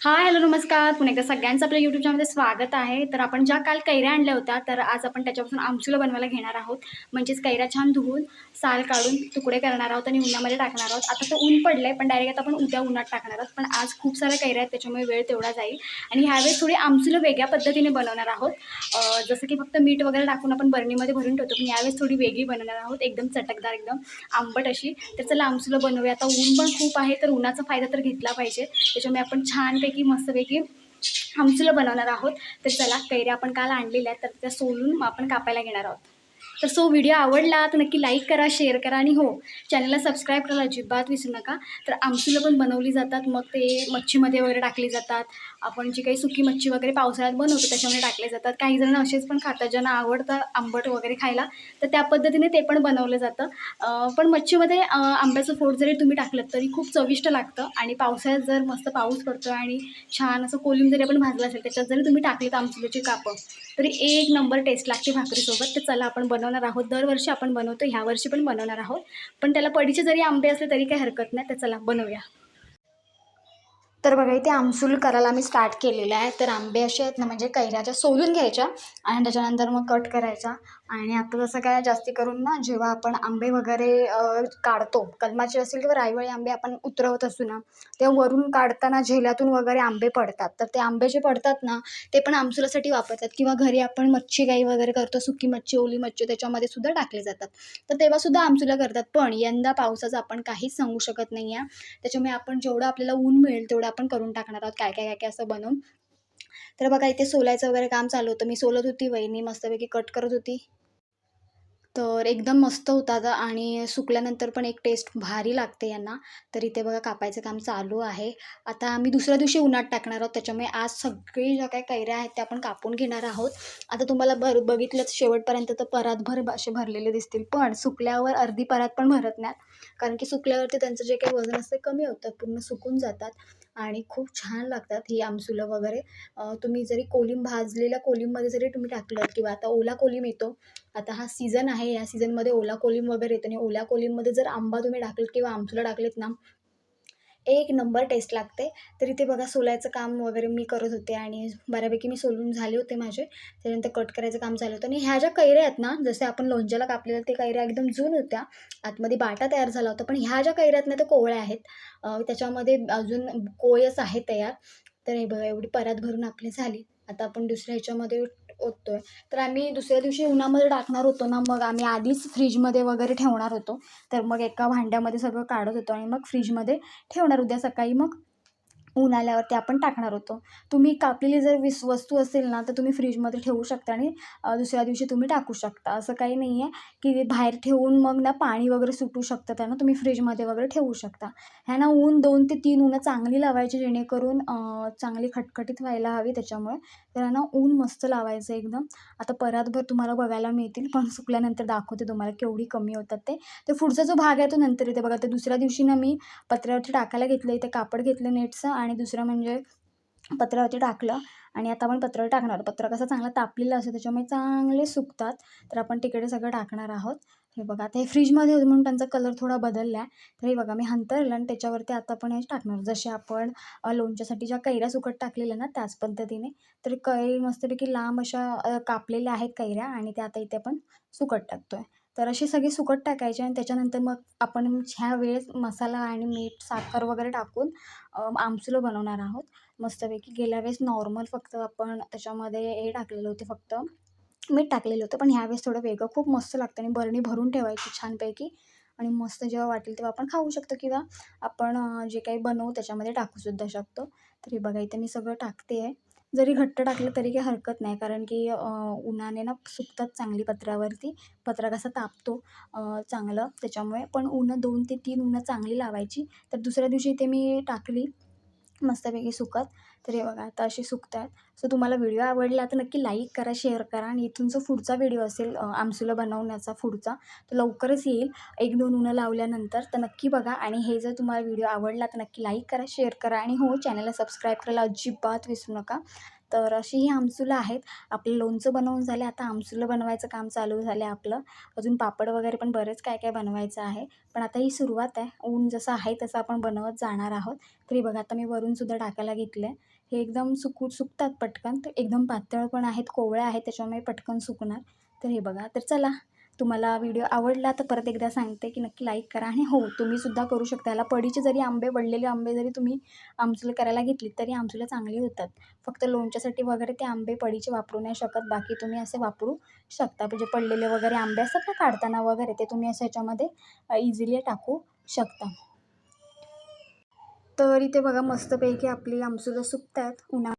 हाय, hello, नमस्कार. पुन्हा एकदा सगळ्यांचं आपल्या यूट्यूब चॅनलमध्ये स्वागत आहे. तर आपण ज्या काल कैऱ्या आणल्या होत्या, तर आज आपण त्याच्यापासून आमसुलं बनवायला घेणार आहोत. म्हणजेच कैऱ्या छान धुवून, साल काढून तुकडे करणार आहोत आणि उन्हामध्ये टाकणार आहोत. आता तर ऊन पडलंय, पण डायरेक्ट आता आपण उद्या उन्हात टाकणार आहोत. पण आज खूप साऱ्या कैऱ्या आहेत, त्याच्यामुळे वेळ तेवढा जाईल. आणि ह्यावेळेस थोडी आमसुलं वेगळ्या पद्धतीने बनवणार आहोत. जसं की फक्त मीठ वगैरे टाकून आपण बरणीमध्ये भरून ठेवतो, पण यावेळेस थोडी वेगळी बनवणार आहोत. एकदम चटकदार, एकदम आंबट अशी. तर चला आमसुलं बनवूया. आता ऊन पण खूप आहे, तर उन्हाचा फायदा तर घेतला पाहिजे. त्याच्यामुळे आपण छानपैकी, मस्तपैकी आमसुलं बनवणार आहोत. तर चला, कैऱ्या आपण काल आणलेल्या आहेत, तर त्या सोलून आपण कापायला घेणार आहोत. तर व्हिडिओ आवडला तर नक्की लाईक करा, शेअर करा आणि हो, चॅनलला सबस्क्राईब करायला अजिबात विसरू नका. तर आमसुलं पण बनवली जातात, मग ते मच्छीमध्ये वगैरे टाकली जातात. आपण जी काही सुकी मच्छी वगैरे पावसाळ्यात बनवतो त्याच्यामध्ये टाकले जातात. काही जण असेच पण खातात, ज्यांना आवडतं आंबट वगैरे खायला, तर त्या पद्धतीने ते पण बनवलं जातं. पण मच्छीमध्ये आंब्याचं फोड जरी तुम्ही टाकलं तरी खूप चविष्ट लागतं. आणि पावसाळ्यात जर मस्त पाऊस पडतो आणि छान असं कोलिंब जरी आपण भाजलं असेल, त्याच्यात जरी तुम्ही टाकलीत आमसुलीची कापं, तरी एक नंबर टेस्ट लागते भाकरीसोबत. तर चला, आपण बनवणार आहोत. दरवर्षी आपण बनवतो, ह्या वर्षी पण बनवणार आहोत. पण त्याला पडीचे जरी आंबे असले तरी काही हरकत नाही. तर चला बनवूया. तर बघा, इथे आमसूल करायला मी स्टार्ट केलेलं आहे. तर आंबे असे आहेत ना, म्हणजे कैऱ्याच्या सोलून घ्यायच्या आणि त्याच्यानंतर मग कट करायचा. आणि आता तसं काय जास्ती करून ना, जेव्हा आपण आंबे वगैरे काढतो, कलमाचे असतील किंवा रायवळी आंबे आपण उतरवत असू ना, तेव्हा वरून काढताना झेल्यातून वगैरे आंबे पडतात. तर ते आंबे जे पडतात ना, ते पण आमसुलासाठी वापरतात. किंवा घरी आपण मच्छी काही वगैरे करतो, सुकी मच्छी, ओली मच्छी, त्याच्यामध्ये सुद्धा टाकले जातात. तर तेव्हासुद्धा आमसुला करतात. पण यंदा पावसाचं आपण काहीच सांगू शकत नाही आहे. त्याच्यामुळे आपण जेवढं आपल्याला ऊन मिळेल तेवढं आपण करून टाकणार आहोत, काय काय काय काय असं बनवून. तर बघा, इथे सोलायचं वगैरे काम चालू होतं. मी सोलत होती, वहिनी मस्तपैकी कट करत होती. तर एकदम मस्त होतात आणि सुकल्यानंतर पण एक टेस्ट भारी लागते यांना. तर इथे बघा, कापायचं काम चालू आहे. आता आम्ही दुसऱ्या दिवशी उन्हात टाकणार आहोत, त्याच्यामुळे आज सगळी ज्या काही कैऱ्या आहेत त्या आपण कापून घेणार आहोत. आता तुम्हाला बघितलंच शेवटपर्यंत तर परातभर असे भरलेले दिसतील, पण सुकल्यावर अर्धी परात पण भरत नाहीत. कारण की सुकल्यावरती त्यांचं जे काही वजन असते कमी होतं, पूर्ण सुकून जातात आणि खूप छान लागतात ही आमसुलं वगैरे. तुम्ही जरी कोलिंब, भाजलेल्या कोलिंबमध्ये जरी तुम्ही टाकलं, किंवा आता ओला कोलिंब येतो, आता हा सीझन आहे, या सीझनमध्ये ओला कोलिंब वगैरे येतो आणि ओल्या कोलिंबमध्ये जर आंबा तुम्ही टाकलेत किंवा आमसुलं टाकलेत ना, एक नंबर टेस्ट लागते. तर इथे बघा, सोलायचं काम वगैरे मी करत होते आणि बऱ्यापैकी मी सोलून झाले होते माझे. त्याच्यानंतर कट करायचं काम चालू होतं. आणि ह्या ज्या कैऱ्या आहेत ना, जसे आपण लोणच्याला कापलेल्या, त्या कैऱ्या एकदम जून होत्या. आतमध्ये बाटा तयार झाला होता. पण ह्या ज्या कैऱ्या आहेत ना, त्या कोवळ्या आहेत. त्याच्यामध्ये अजून कोयच आहे तयार. तर हे बघा, एवढी परात भरून आपली झाली. आता आपण दुसऱ्या ह्याच्यामध्ये ओततोय. तर आम्ही दुसऱ्या दिवशी उन्हामध्ये टाकणार होतो ना, मग आम्ही आधीच फ्रीजमध्ये वगैरे ठेवणार होतो. तर मग एका भांड्यामध्ये सगळं काढत होतो आणि मग फ्रीजमध्ये ठेवणार. उद्या सकाळी मग ऊन आल्यावरती आपण टाकणार होतो. तुम्ही कापलेली जर वस्तू असेल ना, तर तुम्ही फ्रीजमध्ये ठेवू शकता आणि दुसऱ्या दिवशी तुम्ही टाकू शकता. असं काही नाही आहे की बाहेर ठेवून मग ना पाणी वगैरे सुटू शकतं, त्यांना तुम्ही फ्रीजमध्ये वगैरे ठेवू शकता. ह्यांना ऊन 2 ते 3 ऊनं चांगली लावायची, जेणेकरून चांगली खटखटीत व्हायला हवी त्याच्यामुळे. तर ह्यांना ऊन मस्त लावायचं एकदम. आता परातभर तुम्हाला बघायला मिळतील, पण सुकल्यानंतर दाखवते तुम्हाला केवढी कमी होतात ते. तर पुढचा जो भाग आहे तो नंतर येते बघा. तर दुसऱ्या दिवशी ना, मी पत्र्यावरती टाकायला घेतलं, इथे कापड घेतलं नेटचं, आणि दुसरं म्हणजे पत्र्यावरती टाकलं. आणि आता आपण पत्रावर टाकणार. पत्र कसं चांगला तापलेलं असतं, त्याच्यामुळे चांगले सुकतात. तर आपण तिकडे सगळं टाकणार आहोत. हे बघा, आता हे फ्रीजमध्ये होतं म्हणून त्यांचा कलर थोडा बदलला आहे. तर हे बघा, मी हंतरलं आणि त्याच्यावरती आता आपण हे टाकणार, जसे आपण लोणच्यासाठी ज्या कैऱ्या सुकट टाकलेल्या ना, त्याच पद्धतीने. तर मस्तपैकी लांब अशा कापलेल्या आहेत कैऱ्या, आणि त्या आता इथे आपण सुकट टाकतोय. तर अशी सगळी सुकट टाकायची आणि त्याच्यानंतर मग आपण ह्या वेळेस मसाला आणि मीठ, साखर वगैरे टाकून आमसुलं बनवणार आहोत. मस्तपैकी गेल्या वेळेस नॉर्मल फक्त आपण त्याच्यामध्ये हे टाकलेले होते, फक्त मीठ टाकलेलं होतं. पण ह्यावेळेस थोडं वेगळं खूप मस्त लागतं आणि बरणी भरून ठेवायची छानपैकी. आणि मस्त जेव्हा वाटेल तेव्हा आपण खाऊ शकतो, किंवा आपण जे काही बनवू त्याच्यामध्ये टाकूसुद्धा शकतो. तर हे बघा, इथे मी सगळं टाकते आहे. जरी घट्ट टाकलं तरी काही हरकत नाही, कारण की उन्हाने ना सुकतात चांगली पत्र्यावरती. पत्रा कसा तापतो चांगलं, त्याच्यामुळे. पण ऊनं 2 ते 3 ऊनं चांगली लावायची. तर दुसऱ्या दिवशी इथे मी टाकली मस्तपैकी सुकत. तर हे बघा, आता अशी सुकतात. सो तुम्हाला व्हिडिओ आवडला तर नक्की लाईक करा, शेअर करा. आणि इथून जो पुढचा व्हिडिओ असेल आमसुलं बनवण्याचा पुढचा, तो लवकरच येईल 1-2 उन्हं लावल्यानंतर. तर नक्की बघा. आणि हे जर तुम्हाला व्हिडिओ आवडला तर नक्की लाईक करा, शेअर करा. आणि हो, चॅनलला सबस्क्राईब करायला अजिबात विसरू नका. तर अशी ही आमसुलं आहेत. आपलं लोणचं बनवून झाले, आता आमसुलं बनवायचं काम चालू झालं आहे आपलं. अजून पापड वगैरे पण बरेच काय काय बनवायचं आहे. पण आता ही सुरुवात आहे. ऊन जसं आहे तसं आपण बनवत जाणार आहोत. तर हे बघा आता मी वरूनसुद्धा टाकायला घेतलं आहे. हे एकदम सुकतात पटकन. तर एकदम पातळ पण आहेत, कोवळ्या आहेत, त्याच्यामुळे पटकन सुकणार. तर हे बघा. तर चला, तुम्हाला व्हिडिओ आवडला तर परत एकदा सांगते की नक्की लाईक करा. आणि हो, तुम्हीसुद्धा करू शकता. याला पडीचे जरी आंबे, वळलेले आंबे जरी तुम्ही आमसुलं करायला घेतली तरी आमसुलं चांगली होतात. फक्त लोणच्यासाठी वगैरे ते आंबे पडीचे वापरू नाही शकत. बाकी तुम्ही असे वापरू शकता. म्हणजे पडलेले वगैरे आंबे असतात ना काढताना वगैरे, ते तुम्ही असं ह्याच्यामध्ये इझिली टाकू शकता. तर इथे बघा मस्तपैकी आपली आमसुलं सुकतात उन्हा